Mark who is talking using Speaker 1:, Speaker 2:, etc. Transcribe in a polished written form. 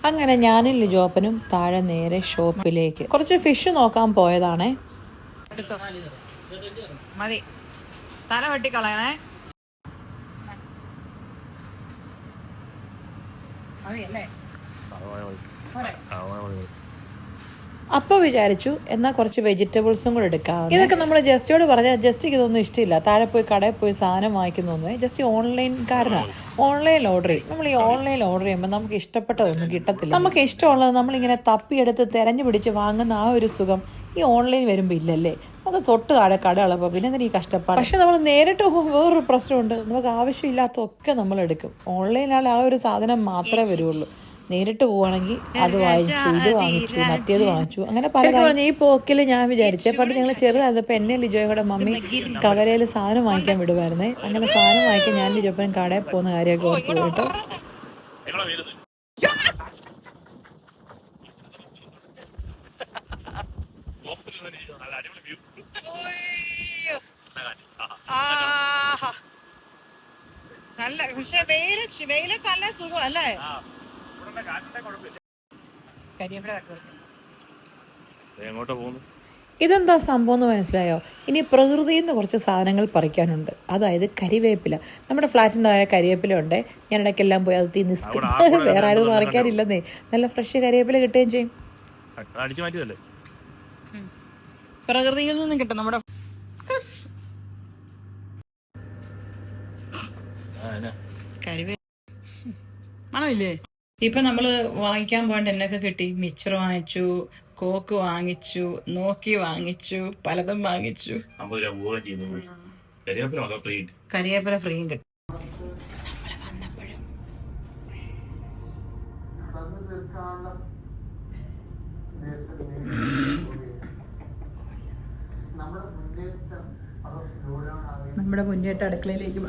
Speaker 1: അങ്ങനെ ഞാനും ലിജോപ്പനും താഴെ നേരെ ഷോപ്പിലേക്ക് കുറച്ച് ഫിഷ് നോക്കാൻ പോയതാണേ.
Speaker 2: മതി, തല വെട്ടിക്കളയണേ.
Speaker 1: അപ്പോൾ വിചാരിച്ചു എന്നാൽ കുറച്ച് വെജിറ്റബിൾസും കൂടെ എടുക്കാം. ഇതൊക്കെ നമ്മൾ ജസ്റ്റിയോട് പറഞ്ഞാൽ ജസ്റ്റിക്ക് ഇതൊന്നും ഇഷ്ടമില്ല. താഴെ പോയി കടയിൽ പോയി സാധനം വാങ്ങിക്കുന്നൊന്നും. ജസ്റ്റ് ഓൺലൈൻകാരനാണ്, ഓൺലൈനിൽ ഓർഡർ ചെയ്യും. നമ്മൾ ഈ ഓൺലൈനിൽ ഓർഡർ ചെയ്യുമ്പോൾ നമുക്ക് ഇഷ്ടപ്പെട്ടതൊന്നും കിട്ടത്തില്ല. നമുക്ക് ഇഷ്ടമുള്ളത് നമ്മളിങ്ങനെ തപ്പിയെടുത്ത് തിരഞ്ഞു പിടിച്ച് വാങ്ങുന്ന ആ ഒരു സുഖം ഈ ഓൺലൈൻ വരുമ്പോൾ ഇല്ലല്ലേ. നമുക്ക് തൊട്ട് താഴെ കടകളപ്പോൾ പിന്നെ എന്തിനാ ഈ കഷ്ടപ്പാട്. പക്ഷെ നമ്മൾ നേരിട്ട് പോകുമ്പോൾ വേറൊരു പ്രശ്നമുണ്ട്, നമുക്ക് ആവശ്യമില്ലാത്തതൊക്കെ നമ്മൾ എടുക്കും. ഓൺലൈനിൽ ആ ഒരു സാധനം മാത്രമേ വരുള്ളൂ. നേരിട്ട് പോവുകയാണെങ്കിൽ അത് വാങ്ങിച്ചു, ഇത് വാങ്ങിച്ചു, മറ്റേത് വാങ്ങിച്ചു, അങ്ങനെ പല പറഞ്ഞ ഈ പോക്കിൽ ഞാൻ വിചാരിച്ചേ പണ്ട് ഞങ്ങൾ ചെറുതായിരുന്നപ്പോൾ എന്നെ ലിജോയും കൂടെ മമ്മി കവലയിൽ സാധനം വാങ്ങിക്കാൻ വിടുമായിരുന്നേ. അങ്ങനെ സാധനം വാങ്ങിക്കാൻ ഞാൻ ലിജോപ്പനും കടയിൽ പോകുന്ന കാര്യമൊക്കെ ഓർത്തു കേട്ടോ.
Speaker 2: നല്ല പക്ഷെ വെയിലത്ത് നല്ല സുഖം അല്ലേ.
Speaker 1: ഇതെന്താ സംഭവം എന്ന് മനസ്സിലായോ? ഇനി പ്രകൃതിയിൽ നിന്ന് കുറച്ച് സാധനങ്ങൾ പറിക്കാനുണ്ട്. അതായത് കരിവേപ്പില. നമ്മുടെ ഫ്ലാറ്റിൻ്റെ താഴെ കരിവേപ്പില ഉണ്ട്. ഞാൻ ഇടയ്ക്കെല്ലാം പോയി അത് നിസ്കും. വേറെ ആരും പറിക്കാനില്ലെന്നേ. നല്ല ഫ്രഷ് കരിവേപ്പില കിട്ടുകയും ചെയ്യും.
Speaker 2: പ്രകൃതിയിൽ നിന്നും കിട്ടും. നമ്മുടെ മണമില്ലേ? ഇപ്പൊ നമ്മള് വാങ്ങിക്കാൻ പോകേണ്ട എന്നൊക്കെ കിട്ടി. മിച്ചർ വാങ്ങിച്ചു, കോക്ക് വാങ്ങിച്ചു, നോക്കി വാങ്ങിച്ചു, പലതും വാങ്ങിച്ചു. കരിവേപ്പില ഫ്രീയും കിട്ടും. നമ്മുടെ മുന്നേറ്റ അടുക്കളയിലേക്ക്